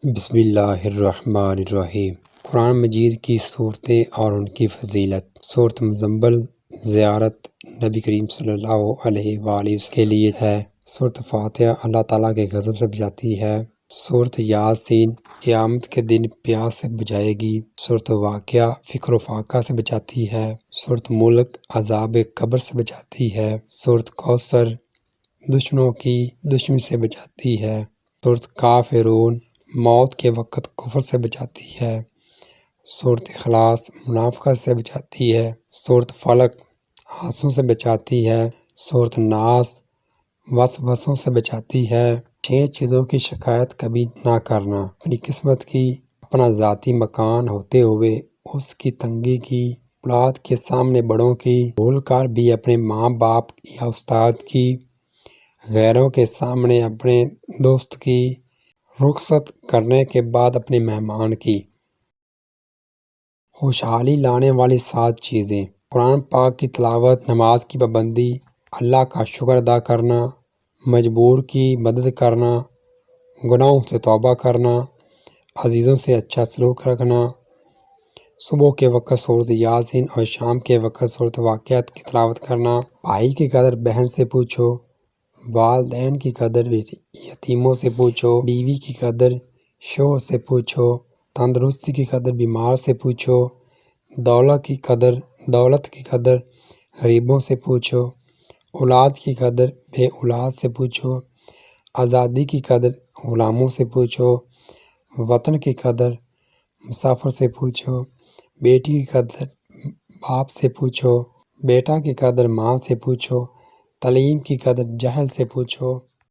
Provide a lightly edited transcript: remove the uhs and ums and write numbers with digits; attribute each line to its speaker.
Speaker 1: بسم اللہ الرحمن الرحیم۔ قرآن مجید کی صورتیں اور ان کی فضیلت۔ سورۃ مزمل زیارت نبی کریم صلی اللہ علیہ وآلہ وسلم کے لیے ہے۔ سورۃ فاتحہ اللہ تعالیٰ کے غضب سے بچاتی ہے۔ سورۃ یاسین قیامت کے دن پیاس سے بچائے گی۔ سورۃ واقعہ فکر و فاقہ سے بچاتی ہے۔ سورۃ ملک عذاب قبر سے بچاتی ہے۔ سورۃ کوثر دشمنوں کی دشمنی سے بچاتی ہے۔ سورۃ کافرون موت کے وقت کفر سے بچاتی ہے۔ سورۃ اخلاص منافقت سے بچاتی ہے۔ سورۃ فلق آنسوں سے بچاتی ہے۔ سورۃ ناس وسوسوں سے بچاتی ہے۔ 6 چیزوں کی شکایت کبھی نہ کرنا، اپنی قسمت کی، اپنا ذاتی مکان ہوتے ہوئے اس کی تنگی کی، اولاد کے سامنے بڑوں کی، بھول کر بھی اپنے ماں باپ یا استاد کی، غیروں کے سامنے اپنے دوست کی، رخصت کرنے کے بعد اپنے مہمان کی۔ خوشحالی لانے والی 7 چیزیں: قرآن پاک کی تلاوت، نماز کی پابندی، اللہ کا شکر ادا کرنا، مجبور کی مدد کرنا، گناہوں سے توبہ کرنا، عزیزوں سے اچھا سلوک رکھنا، صبح کے وقت سورۃ یاسین اور شام کے وقت سورۃ واقعات کی تلاوت کرنا، بھائی کی قدر بہن سے پوچھو، والدین کی قدر یتیموں سے پوچھو، بیوی کی قدر شوہر سے پوچھو، تندرستی کی قدر بیمار سے پوچھو، دولت کی قدر غریبوں سے پوچھو، اولاد کی قدر بے اولاد سے پوچھو، آزادی کی قدر غلاموں سے پوچھو، وطن کی قدر مسافر سے پوچھو، بیٹی کی قدر باپ سے پوچھو، بیٹا کی قدر ماں سے پوچھو، تعلیم کی قدر جہل سے پوچھو۔